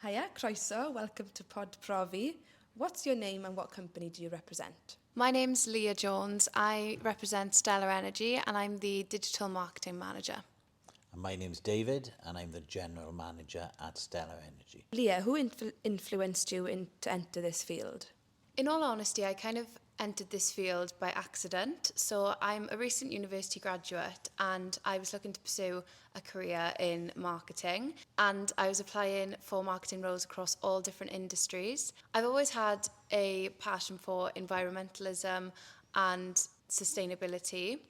Hiya, croeso, welcome to Pod Profi. What's your name and what company do you represent? My name's Leah Jones. I represent Stellar Energy and I'm the Digital Marketing Manager. And my name's David and I'm the General Manager at Stellar Energy. Leah, who influenced you to enter this field? In all honesty, I kind of entered this field by accident. So I'm a recent university graduate and I was looking to pursue a career in marketing, and I was applying for marketing roles across all different industries. I've always had a passion for environmentalism and sustainability.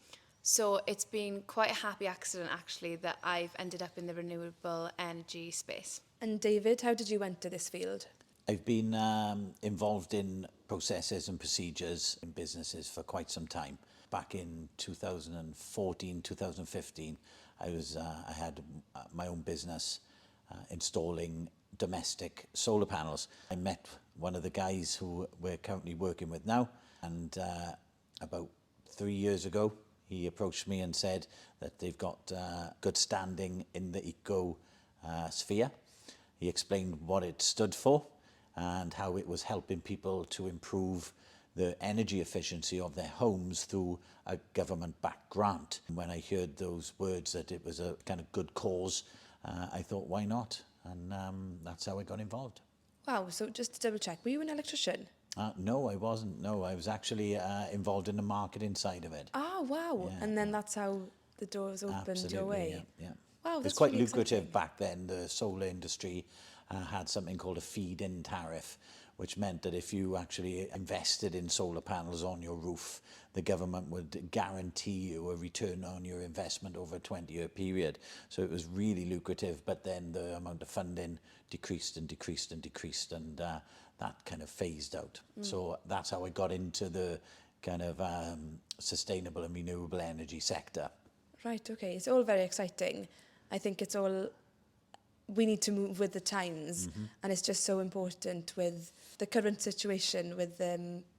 So it's been quite a happy accident actually that I've ended up in the renewable energy space. And David, how did you enter this field? I've been involved in processes and procedures in businesses for quite some time. Back in 2014, 2015, I had my own business installing domestic solar panels. I met one of the guys who we're currently working with now, and about 3 years ago, he approached me and said that they've got good standing in the eco sphere. He explained what it stood for and how it was helping people to improve the energy efficiency of their homes through a government-backed grant. When I heard those words that it was a kind of good cause, I thought, why not? And that's how I got involved. Wow, so just to double check, were you an electrician? No, I wasn't. No, I was actually involved in the marketing side of it. Oh, wow. Yeah. And then that's how the doors opened Absolutely, your way. yeah. Wow, It was that's quite really lucrative exciting. back then. The solar industry had something called a feed-in tariff, which meant that if you actually invested in solar panels on your roof, the government would guarantee you a return on your investment over a 20-year period. So it was really lucrative, but then the amount of funding decreased and decreased and decreased, and that kind of phased out. So that's how I got into the kind of sustainable and renewable energy sector. Right, okay. It's all very exciting. I think it's all, we need to move with the times, and it's just so important with the current situation with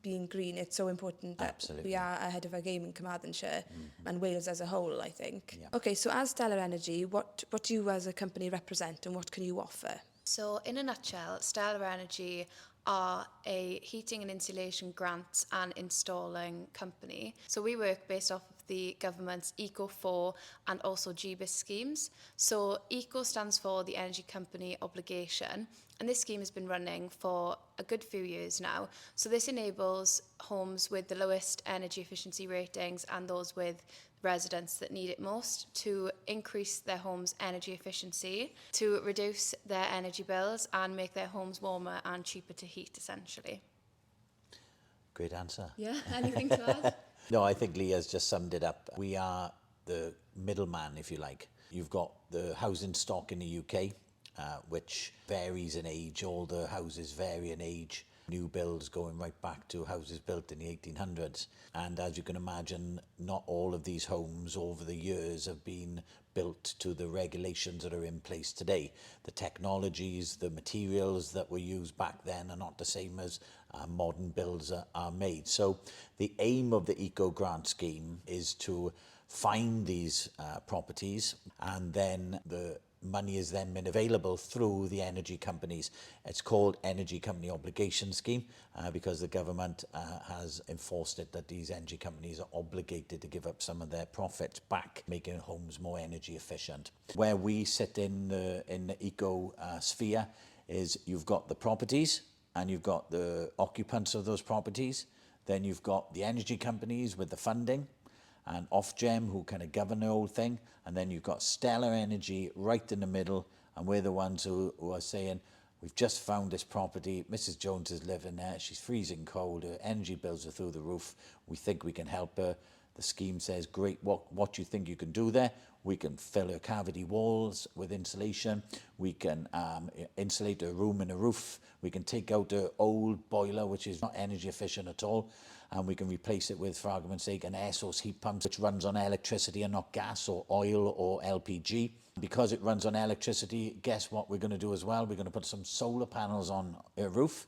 being green. It's so important that Absolutely. we are ahead of our game in Carmarthenshire and Wales as a whole, I think. Yeah. Okay, so as Stellar Energy, what do you as a company represent and what can you offer? So in a nutshell, Stellar Energy are a heating and insulation grants and installing company. So we work based off of the government's Eco4 and also GBIS schemes. So Eco stands for the Energy Company Obligation, and this scheme has been running for a good few years now. So this enables homes with the lowest energy efficiency ratings and those with residents that need it most to increase their home's energy efficiency, to reduce their energy bills and make their homes warmer and cheaper to heat, essentially. Great answer. Yeah, anything to add? No, I think Leah's just summed it up. We are the middleman, if you like. You've got the housing stock in the UK, which varies in age. All the houses vary in age. New builds going right back to houses built in the 1800s. And as you can imagine, not all of these homes over the years have been built to the regulations that are in place today. The technologies, the materials that were used back then are not the same as modern builds are made. So the aim of the Eco Grant Scheme is to find these properties, and then the money is then made available through the energy companies. It's called Energy Company Obligation Scheme because the government has enforced it that these energy companies are obligated to give up some of their profits back, making homes more energy efficient. Where we sit in the eco sphere is you've got the properties and you've got the occupants of those properties. Then you've got the energy companies with the funding, and Ofgem, who kind of govern the whole thing, and then you've got Stellar Energy right in the middle, and we're the ones who are saying, we've just found this property, Mrs. Jones is living there, she's freezing cold, her energy bills are through the roof, we think we can help her. The scheme says, great, what do you think you can do there? We can fill her cavity walls with insulation, we can insulate her room in a roof, we can take out her old boiler, which is not energy efficient at all, and we can replace it with, for argument's sake, an air source heat pump which runs on electricity and not gas or oil or LPG. Because it runs on electricity, guess what we're going to do as well? We're going to put some solar panels on her roof,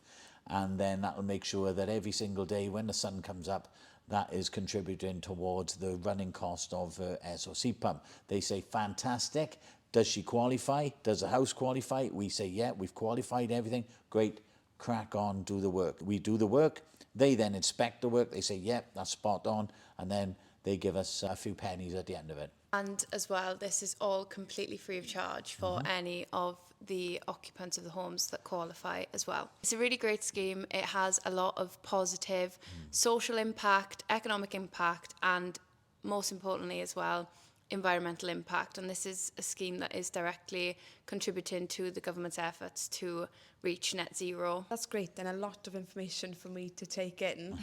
and then that will make sure that every single day when the sun comes up, that is contributing towards the running cost of air source heat pump. They say, fantastic, Does she qualify? Does the house qualify? We say, yeah, we've qualified everything. Great, crack on, do the work. We do the work. They then inspect the work. They say, yeah, that's spot on. And then they give us a few pennies at the end of it. And as well, this is all completely free of charge for any of the occupants of the homes that qualify as well. It's a really great scheme. It has a lot of positive social impact, economic impact, and most importantly as well, environmental impact. And this is a scheme that is directly contributing to the government's efforts to reach net zero. That's great, and a lot of information for me to take in.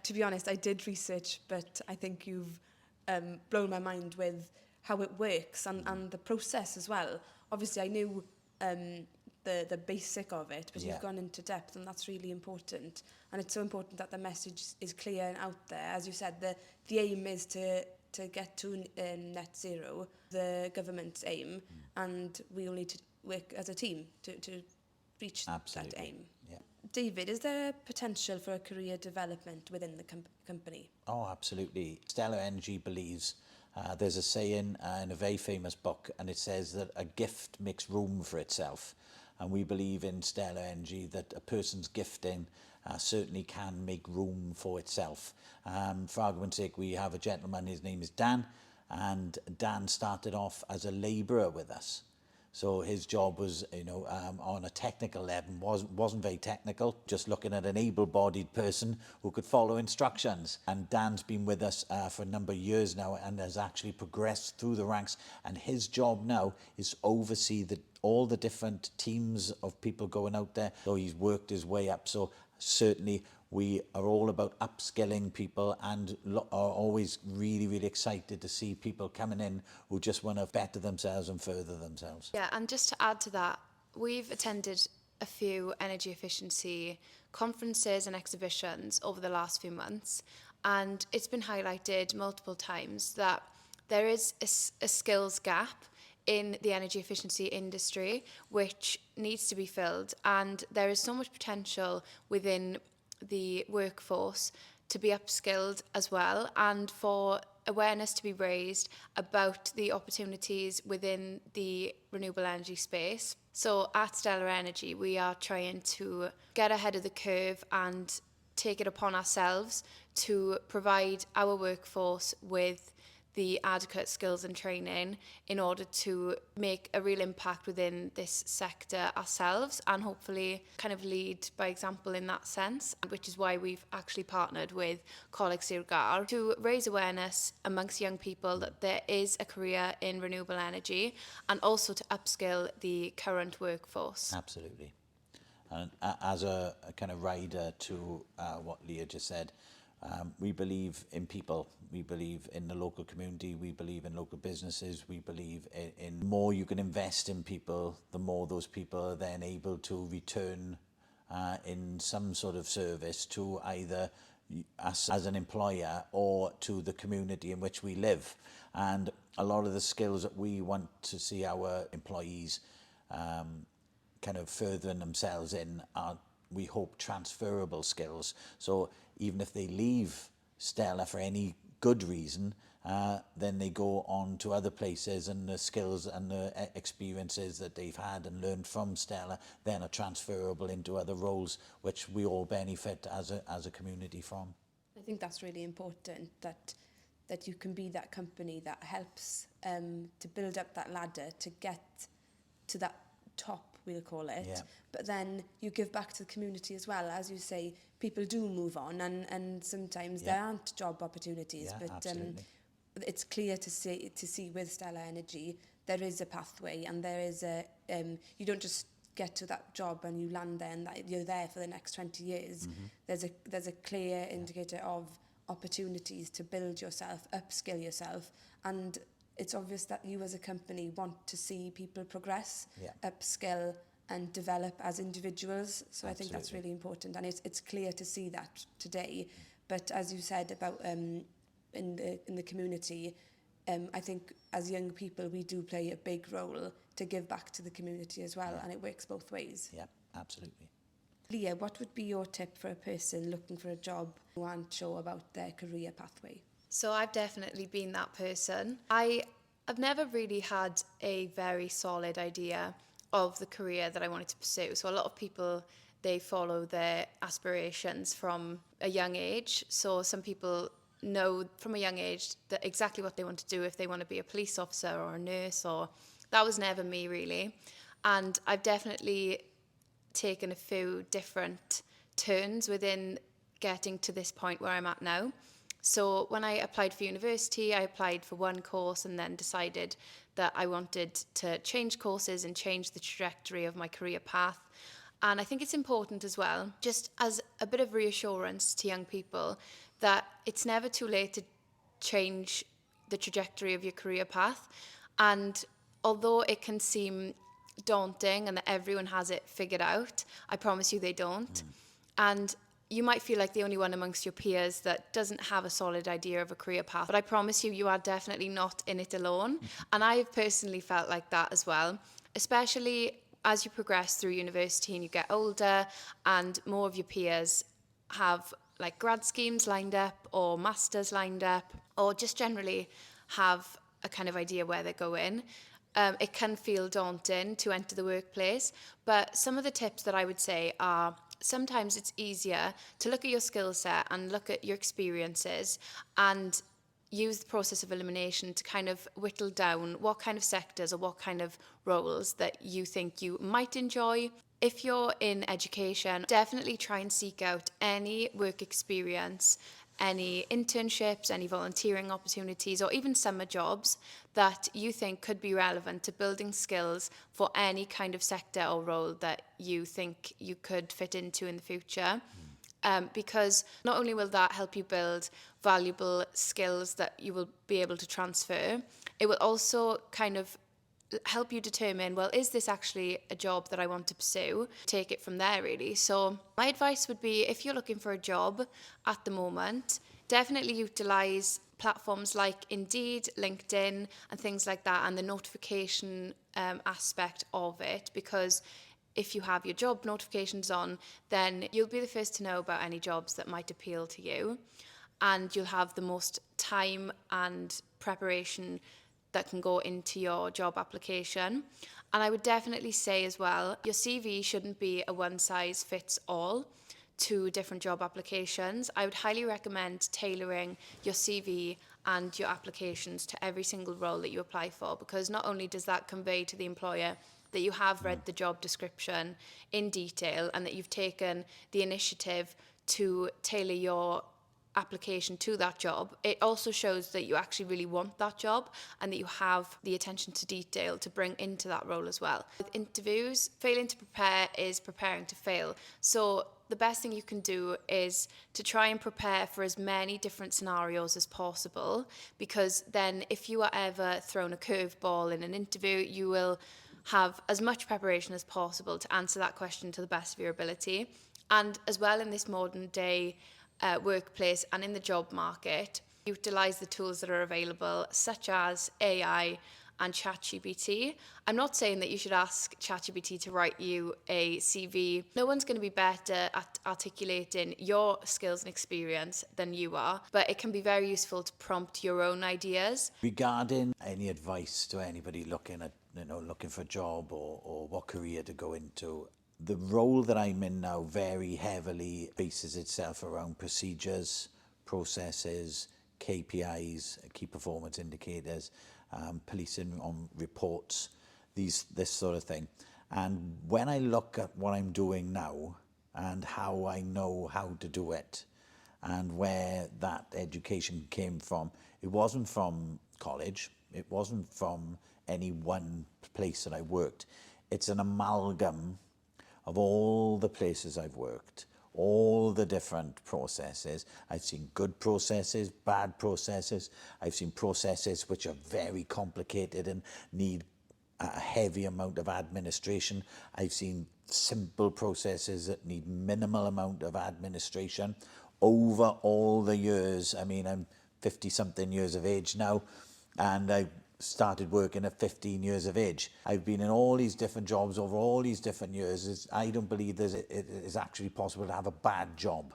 To be honest, I did research, but I think you've blown my mind with how it works and the process as well. Obviously, I knew the basic of it, but you've gone into depth, and that's really important. And it's so important that the message is clear and out there. As you said, the aim is to get to net zero, the government's aim, and we all need to work as a team to reach that aim. Yeah. David, is there potential for a career development within the company? Oh, absolutely. Stellar Energy believes, there's a saying in a very famous book, and it says that a gift makes room for itself. And we believe in Stellar Energy that a person's gifting certainly can make room for itself. For argument's sake, we have a gentleman, his name is Dan, and Dan started off as a labourer with us. So his job was, on a technical level, wasn't very technical, just looking at an able-bodied person who could follow instructions. And Dan's been with us for a number of years now and has actually progressed through the ranks. And his job now is to oversee all the different teams of people going out there. So he's worked his way up. So certainly we are all about upskilling people and are always really, really excited to see people coming in who just want to better themselves and further themselves. Yeah, and just to add to that, we've attended a few energy efficiency conferences and exhibitions over the last few months, and it's been highlighted multiple times that there is a skills gap in the energy efficiency industry which needs to be filled, and there is so much potential within the workforce to be upskilled as well, and for awareness to be raised about the opportunities within the renewable energy space. So at Stellar Energy, we are trying to get ahead of the curve and take it upon ourselves to provide our workforce with the adequate skills and training in order to make a real impact within this sector ourselves and hopefully kind of lead by example in that sense, which is why we've actually partnered with Coleg Sir Gar to raise awareness amongst young people that there is a career in renewable energy and also to upskill the current workforce. Absolutely. And as a kind of rider to what Leah just said, we believe in people, we believe in the local community, we believe in local businesses, we believe in the more you can invest in people, the more those people are then able to return in some sort of service to either us as an employer or to the community in which we live. And a lot of the skills that we want to see our employees kind of furthering themselves in are, we hope, transferable skills. So even if they leave Stella for any good reason, then they go on to other places, and the skills and the experiences that they've had and learned from Stella then are transferable into other roles, which we all benefit as a community from. I think that's really important, that you can be that company that helps to build up that ladder to get to that top, we'll call it. Yeah. But then you give back to the community as well. As you say, people do move on, and sometimes there aren't job opportunities. Yeah, but absolutely. it's clear to see with Stellar Energy there is a pathway, and there is you don't just get to that job and you land there and that you're there for the next 20 years. There's a clear indicator of opportunities to build yourself, upskill yourself, and it's obvious that you as a company want to see people progress, upskill and develop as individuals. So I think that's really important, and it's clear to see that today. But as you said about in the community, I think as young people we do play a big role to give back to the community as well, and it works both ways. Yeah, absolutely. Leah, what would be your tip for a person looking for a job who aren't sure about their career pathway? So I've definitely been that person. I I've never really had a very solid idea of the career that I wanted to pursue. So a lot of people, they follow their aspirations from a young age. So some people know from a young age that exactly what they want to do, if they want to be a police officer or a nurse, or that was never me really. And I've definitely taken a few different turns within getting to this point where I'm at now. So when I applied for university, I applied for one course and then decided that I wanted to change courses and change the trajectory of my career path. And I think it's important as well, just as a bit of reassurance to young people, that it's never too late to change the trajectory of your career path. And although it can seem daunting and that everyone has it figured out, I promise you they don't. And you might feel like the only one amongst your peers that doesn't have a solid idea of a career path, but I promise you, you are definitely not in it alone. And I've personally felt like that as well, especially as you progress through university and you get older and more of your peers have like grad schemes lined up or masters lined up, or just generally have a kind of idea where they're going. It can feel daunting to enter the workplace, but some of the tips that I would say are, sometimes it's easier to look at your skill set and look at your experiences and use the process of elimination to kind of whittle down what kind of sectors or what kind of roles that you think you might enjoy. If you're in education, definitely try and seek out any work experience, any internships, any volunteering opportunities, or even summer jobs that you think could be relevant to building skills for any kind of sector or role that you think you could fit into in the future. Because not only will that help you build valuable skills that you will be able to transfer, it will also kind of help you determine, well, is this actually a job that I want to pursue? Take it from there, really. So my advice would be, if you're looking for a job at the moment, definitely utilize platforms like Indeed, LinkedIn, and things like that, and the notification aspect of it, because if you have your job notifications on, then you'll be the first to know about any jobs that might appeal to you, and you'll have the most time and preparation that can go into your job application. And I would definitely say as well, your CV shouldn't be a one size fits all to different job applications. I would highly recommend tailoring your CV and your applications to every single role that you apply for, because not only does that convey to the employer that you have read the job description in detail and that you've taken the initiative to tailor your application to that job, it also shows that you actually really want that job and that you have the attention to detail to bring into that role as well. With interviews, failing to prepare is preparing to fail. So the best thing you can do is to try and prepare for as many different scenarios as possible, because then if you are ever thrown a curveball in an interview, you will have as much preparation as possible to answer that question to the best of your ability. And as well, in this modern day workplace and in the job market, utilize the tools that are available, such as AI and ChatGPT. I'm not saying that you should ask ChatGPT to write you a CV. No one's going to be better at articulating your skills and experience than you are, but it can be very useful to prompt your own ideas. Regarding any advice to anybody looking at, looking for a job or what career to go into, the role that I'm in now very heavily bases itself around procedures, processes, KPIs, key performance indicators, policing on reports, this sort of thing. And when I look at what I'm doing now and how I know how to do it and where that education came from, it wasn't from college, it wasn't from any one place that I worked. It's an amalgam of all the places I've worked, all the different processes. I've seen good processes, bad processes. I've seen processes which are very complicated and need a heavy amount of administration. I've seen simple processes that need minimal amount of administration. Over all the years, I mean, I'm 50-something years of age now, and I started working at 15 years of age. I've been in all these different jobs over all these different years. I don't believe it is actually possible to have a bad job.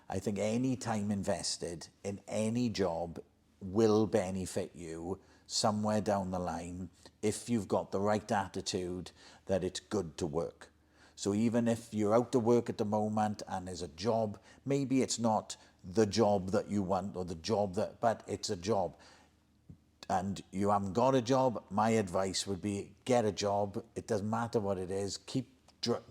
I think any time invested in any job will benefit you somewhere down the line, if you've got the right attitude, that it's good to work. So even if you're out of work at the moment and there's a job, maybe it's not the job that you want or the job that, but it's a job, and you haven't got a job, my advice would be get a job. It doesn't matter what it is. Keep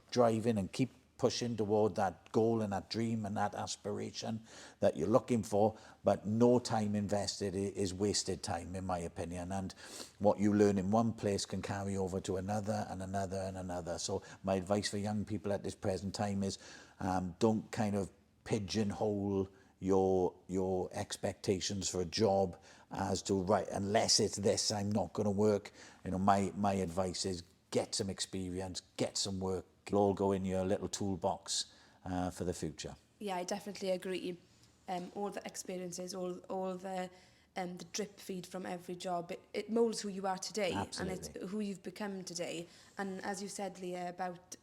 driving and keep pushing toward that goal and that dream and that aspiration that you're looking for. But no time invested is wasted time, in my opinion. And what you learn in one place can carry over to another and another and another. So my advice for young people at this present time is don't kind of pigeonhole your expectations for a job as to, right, unless it's this, I'm not going to work. You know, my advice is get some experience, get some work. It'll all go in your little toolbox for the future. Yeah, I definitely agree. All the experiences, all the drip feed from every job, it molds who you are today. Absolutely. And it's who you've become today. And as you said, Leah, about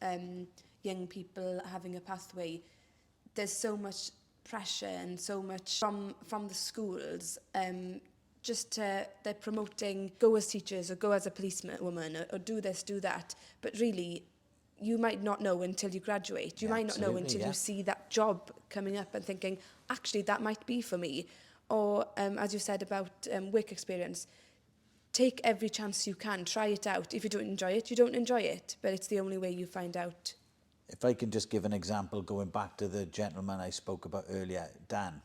young people having a pathway, there's so much pressure and so much from the schools. They're promoting go as teachers or go as a policewoman or do this, do that. But really, you might not know until you graduate. You might not know until you see that job coming up and thinking, actually, that might be for me. Or, as you said about work experience, take every chance you can, try it out. If you don't enjoy it, you don't enjoy it. But it's the only way you find out. If I can just give an example, going back to the gentleman I spoke about earlier, Dan.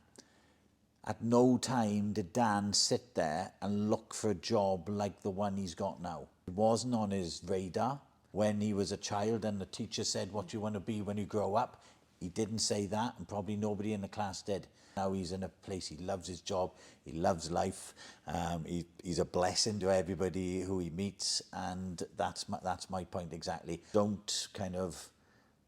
At no time did Dan sit there and look for a job like the one he's got now. It wasn't on his radar. When he was a child and the teacher said, what do you want to be when you grow up? He didn't say that, and probably nobody in the class did. Now he's in a place, he loves his job, he loves life, he's a blessing to everybody who he meets, and that's my point exactly. Don't kind of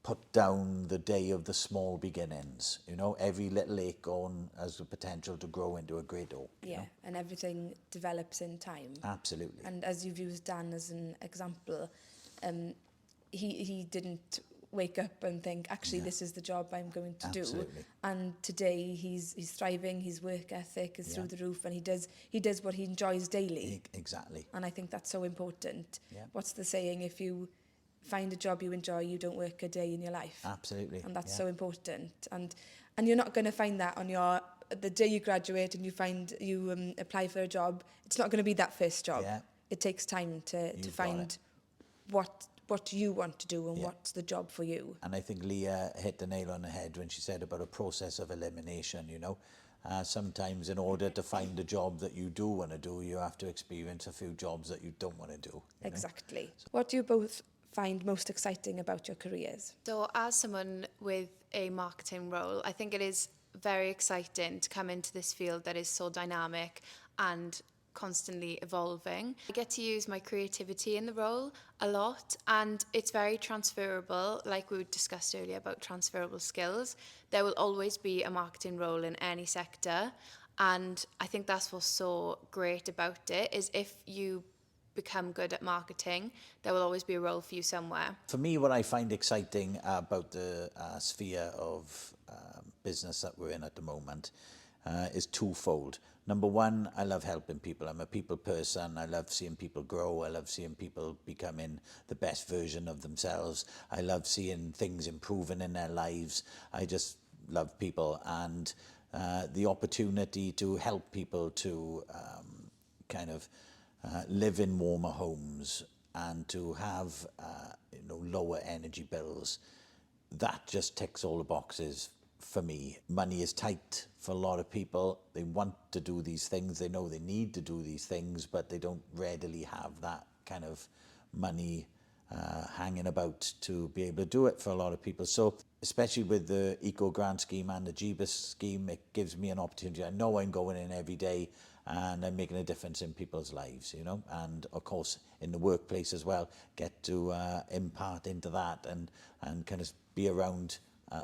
put down the day of the small beginnings. You know, every little acorn has the potential to grow into a great oak. Yeah, and everything develops in time. Absolutely. And as you've used Dan as an example, he didn't wake up and think, actually, this is the job I'm going to do. And today he's thriving, his work ethic is through the roof, and he does what he enjoys daily. Exactly. And I think that's so important. Yeah. What's the saying? If you find a job you enjoy, you don't work a day in your life. Absolutely. And that's so important. And you're not going to find that on the day you graduate and you apply for a job. It's not going to be that first job. Yeah. It takes time to find what you want to do and what's the job for you. And I think Leah hit the nail on the head when she said about a process of elimination, you know. Sometimes in order to find a job that you do want to do, you have to experience a few jobs that you don't want to do. Exactly. So what do you both find most exciting about your careers? So as someone with a marketing role, I think it is very exciting to come into this field that is so dynamic and constantly evolving. I get to use my creativity in the role a lot, and it's very transferable. Like we discussed earlier about transferable skills, there will always be a marketing role in any sector, and I think that's what's so great about it, is if you become good at marketing, there will always be a role for you somewhere. For me, what I find exciting about the sphere of business that we're in at the moment is twofold. Number one, I love helping people. I'm a people person. I love seeing people grow. I love seeing people becoming the best version of themselves. I love seeing things improving in their lives. I just love people, and the opportunity to help people to live in warmer homes and to have lower energy bills, that just ticks all the boxes for me. Money is tight for a lot of people. They want to do these things. They know they need to do these things, but they don't readily have that kind of money hanging about to be able to do it for a lot of people. So especially with the Eco Grant scheme and the GBIS scheme, it gives me an opportunity. I know I'm going in every day and I'm making a difference in people's lives, you know, and of course in the workplace as well, get to impart into that and kind of be around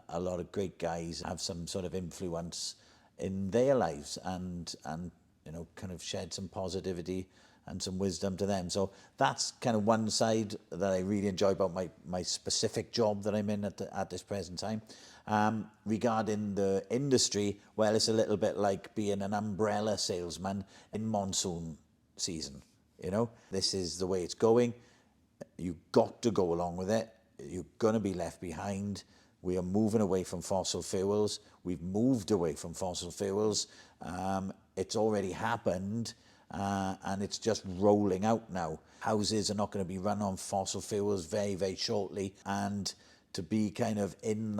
a lot of great guys, have some sort of influence in their lives and kind of shed some positivity and some wisdom to them. So that's kind of one side that I really enjoy about my specific job that I'm in at this present time. Regarding the industry, well, it's a little bit like being an umbrella salesman in monsoon season. You know, this is the way it's going. You've got to go along with it. You're going to be left behind. We are moving away from fossil fuels. We've moved away from fossil fuels. It's already happened, and it's just rolling out now. Houses are not going to be run on fossil fuels very, very shortly. And to be kind of in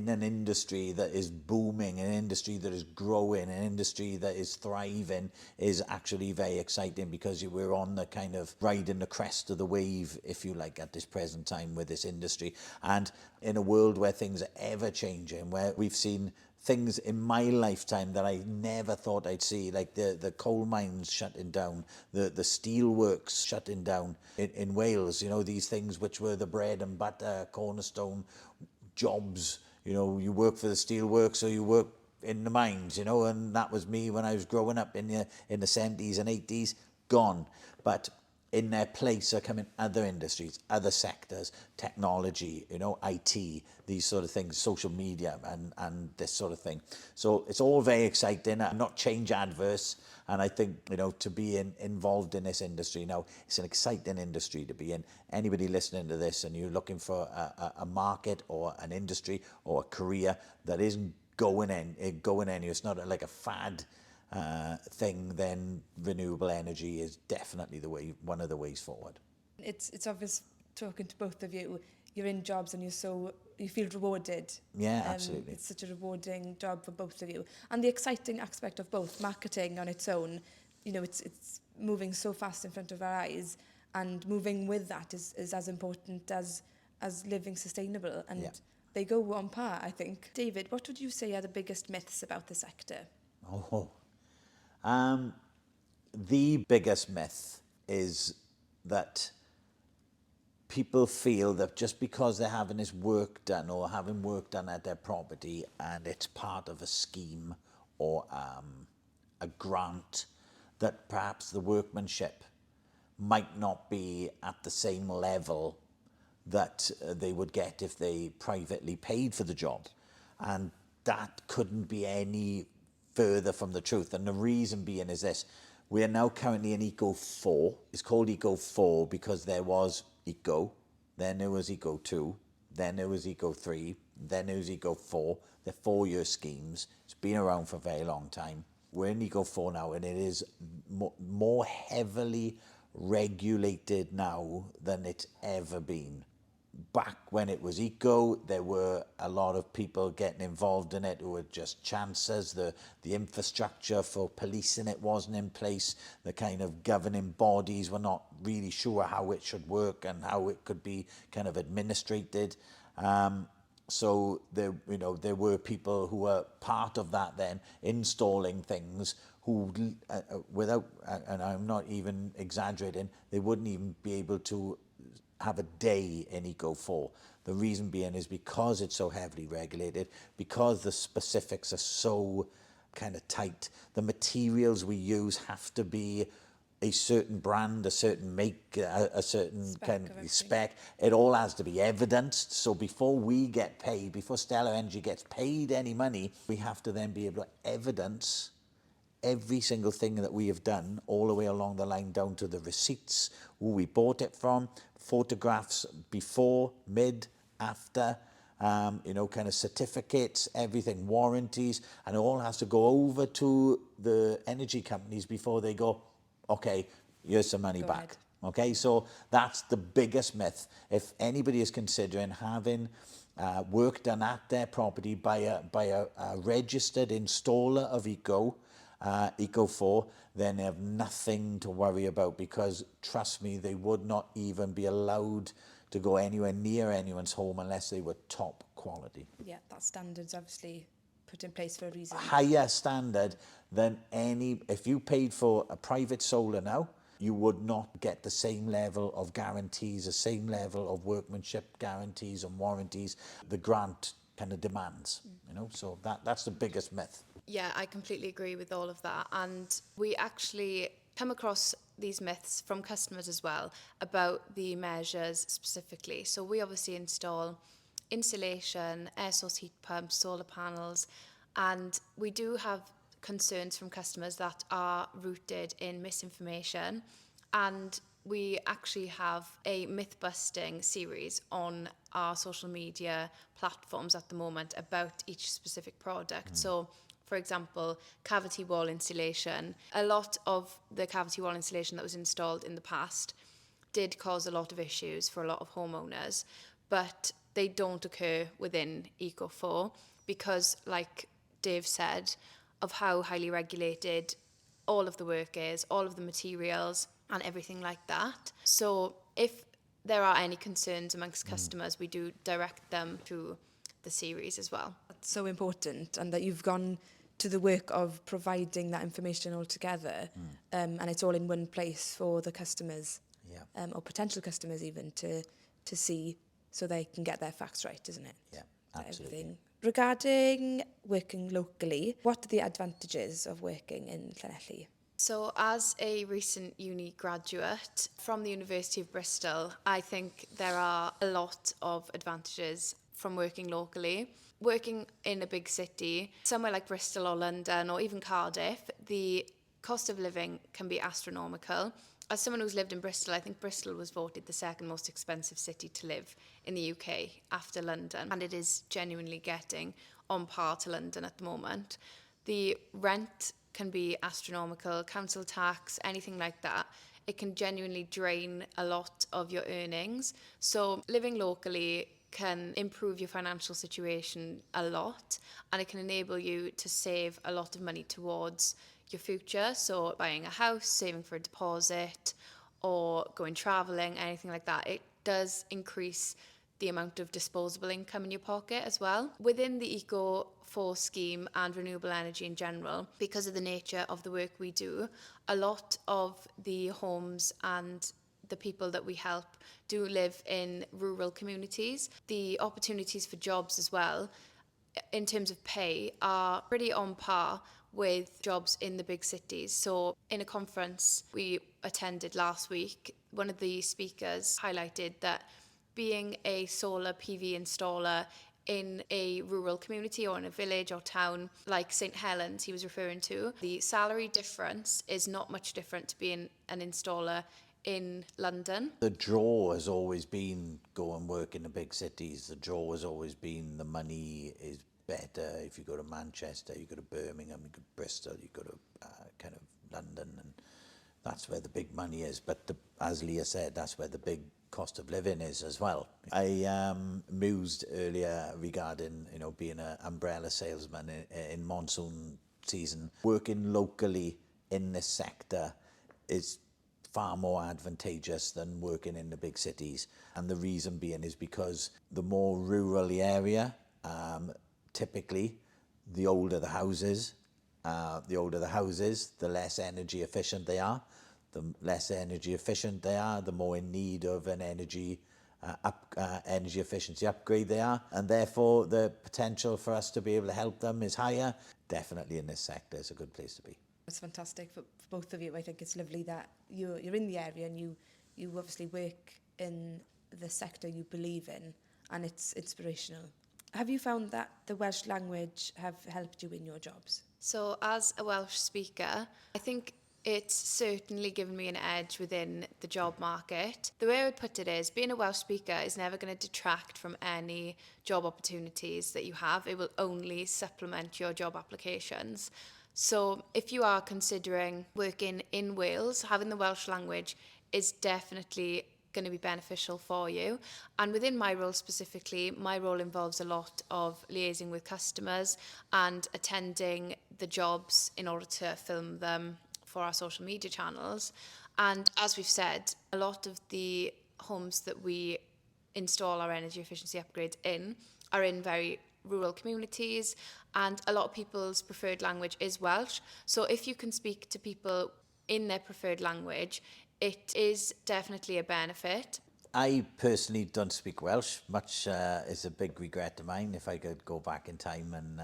an industry that is booming, an industry that is growing, an industry that is thriving is actually very exciting, because we're on the kind of riding the crest of the wave, if you like, at this present time with this industry. And in a world where things are ever changing, where we've seen things in my lifetime that I never thought I'd see, like the coal mines shutting down, the steel works shutting down in Wales, you know, these things which were the bread and butter, cornerstone jobs. You know, you work for the steel works or you work in the mines, you know, and that was me when I was growing up in the 70s and 80s, gone. But in their place are coming other industries, other sectors, technology, you know, IT, these sort of things, social media and this sort of thing. So it's all very exciting. I'm not change adverse. And I think, you know, to be involved in this industry now, it's an exciting industry to be in. Anybody listening to this and you're looking for a market or an industry or a career that isn't going anywhere, it's not like a fad thing, then renewable energy is definitely one of the ways forward. It's obvious talking to both of you. You're in jobs and you feel rewarded. Yeah, absolutely. It's such a rewarding job for both of you. And the exciting aspect of both, marketing on its own, you know, it's moving so fast in front of our eyes, and moving with that is as important as living sustainable. And they go on par, I think. David, what would you say are the biggest myths about the sector? The biggest myth is that people feel that just because they're having this work done or having work done at their property and it's part of a scheme or a grant, that perhaps the workmanship might not be at the same level that they would get if they privately paid for the job. And that couldn't be any further from the truth. And the reason being is this: we are now currently in Eco 4. It's called Eco 4 because there was Eco, then there was Eco 2, then there was Eco 3, then there was Eco 4. They're 4-year schemes. It's been around for a very long time. We're in Eco 4 now, and it is more heavily regulated now than it's ever been. Back when it was eco, there were a lot of people getting involved in it who were just chancers. The infrastructure for policing it wasn't in place. The kind of governing bodies were not really sure how it should work and how it could be kind of administrated. So there were people who were part of that then, installing things who, without, and I'm not even exaggerating, they wouldn't even be able to have a day in Eco 4. The reason being is because it's so heavily regulated, because the specifics are so kind of tight. The materials we use have to be a certain brand, a certain make, a certain kind of spec. It all has to be evidenced. So before we get paid, before Stellar Energy gets paid any money, we have to then be able to evidence every single thing that we have done all the way along the line, down to the receipts, who we bought it from, photographs before, mid, after, kind of certificates, everything, warranties, and it all has to go over to the energy companies before they go, okay, here's some money back. Ahead. Okay, so that's the biggest myth. If anybody is considering having work done at their property by a registered installer of Eco 4, then they have nothing to worry about, because trust me, they would not even be allowed to go anywhere near anyone's home unless they were top quality. Yeah, that standard's obviously put in place for a reason. Higher standard than if you paid for a private solar now, you would not get the same level of guarantees, the same level of workmanship guarantees and warranties the grant kind of demands, so that's the biggest myth. Yeah, I completely agree with all of that. And we actually come across these myths from customers as well about the measures specifically. So we obviously install insulation, air source heat pumps, solar panels, and we do have concerns from customers that are rooted in misinformation. And we actually have a myth-busting series on our social media platforms at the moment about each specific product. So, for example, cavity wall insulation. A lot of the cavity wall insulation that was installed in the past did cause a lot of issues for a lot of homeowners, but they don't occur within Eco4 because, like Dave said, of how highly regulated all of the work is, all of the materials and everything like that. So if there are any concerns amongst customers, we do direct them to the series as well. That's so important, and that you've gone to the work of providing that information all together, and it's all in one place for the customers, or potential customers even, to see, so they can get their facts right, isn't it? Yeah, absolutely. Everything. Regarding working locally, what are the advantages of working in Llanelli? So as a recent uni graduate from the University of Bristol, I think there are a lot of advantages from working locally. Working in a big city, somewhere like Bristol or London or even Cardiff, the cost of living can be astronomical. As someone who's lived in Bristol, I think Bristol was voted the second most expensive city to live in the UK after London, and it is genuinely getting on par to London at the moment. The rent can be astronomical, council tax, anything like that. It can genuinely drain a lot of your earnings. So living locally can improve your financial situation a lot, and it can enable you to save a lot of money towards your future. So buying a house, saving for a deposit, or going travelling, anything like that. It does increase the amount of disposable income in your pocket as well. Within the Eco4 scheme and renewable energy in general, because of the nature of the work we do, a lot of the homes and the people that we help do live in rural communities. The opportunities for jobs as well, in terms of pay, are pretty on par with jobs in the big cities. So in a conference we attended last week, one of the speakers highlighted that being a solar PV installer in a rural community or in a village or town like St Helens he was referring to, the salary difference is not much different to being an installer in London. The draw has always been go and work in the big cities. The draw has always been the money is better. If you go to Manchester, you go to Birmingham, you go to Bristol, you go to kind of London, and that's where the big money is. But as Leah said, that's where the big cost of living is as well. I mused earlier regarding being an umbrella salesman in monsoon season. Working locally in this sector is far more advantageous than working in the big cities, and the reason being is because the more rural the area, typically the older the houses, the less energy efficient they are. The less energy efficient they are, the more in need of an energy efficiency upgrade they are, and therefore the potential for us to be able to help them is higher. Definitely in this sector is a good place to be. It's fantastic for both of you. I think it's lovely that you're in the area and you obviously work in the sector you believe in, and it's inspirational. Have you found that the Welsh language have helped you in your jobs? So as a Welsh speaker, I think it's certainly given me an edge within the job market. The way I would put it is, being a Welsh speaker is never going to detract from any job opportunities that you have. It will only supplement your job applications. So if you are considering working in Wales, having the Welsh language is definitely going to be beneficial for you. And within my role specifically, my role involves a lot of liaising with customers and attending the jobs in order to film them for our social media channels. And as we've said, a lot of the homes that we install our energy efficiency upgrades in are in very rural communities, and a lot of people's preferred language is Welsh. So if you can speak to people in their preferred language, it is definitely a benefit. I personally don't speak Welsh. Much is a big regret of mine. If I could go back in time and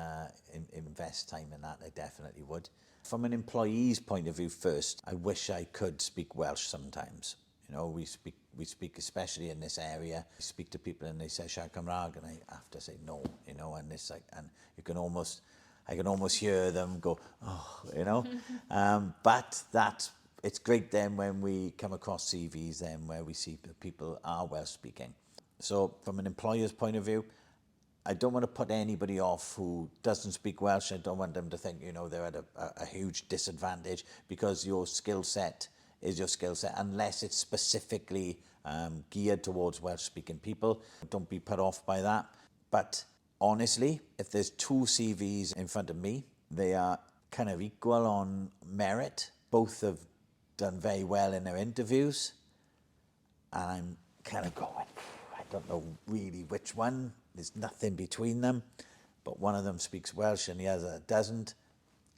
invest time in that, I definitely would. From an employee's point of view first, I wish I could speak Welsh sometimes. We speak especially in this area. I speak to people and they say Siarad Cymraeg and I have to say no, and it's like, and you can almost I can almost hear them go, oh, you know. But it's great then when we come across CVs then where we see that people are Welsh speaking. So from an employer's point of view, I don't want to put anybody off who doesn't speak Welsh. I don't want them to think, you know, they're at a huge disadvantage, because your skill set is your skill set, unless it's specifically geared towards Welsh-speaking people. Don't be put off by that. But honestly, if there's 2 CVs in front of me, they are kind of equal on merit. Both have done very well in their interviews. And I'm kind of going, I don't know really which one. There's nothing between them. But one of them speaks Welsh and the other doesn't.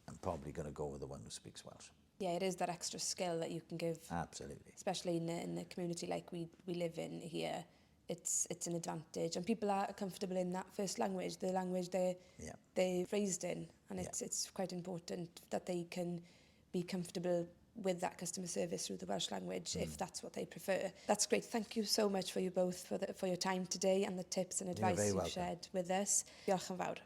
I'm probably going to go with the one who speaks Welsh. Yeah, it is that extra skill that you can give. Absolutely. Especially in a community like we live in here. It's an advantage, and people are comfortable in that first language, the language they're raised in, and it's quite important that they can be comfortable with that customer service through the Welsh language if that's what they prefer. That's great. Thank you so much for you both for your time today and the tips and advice you've shared with us. Diolch yn fawr.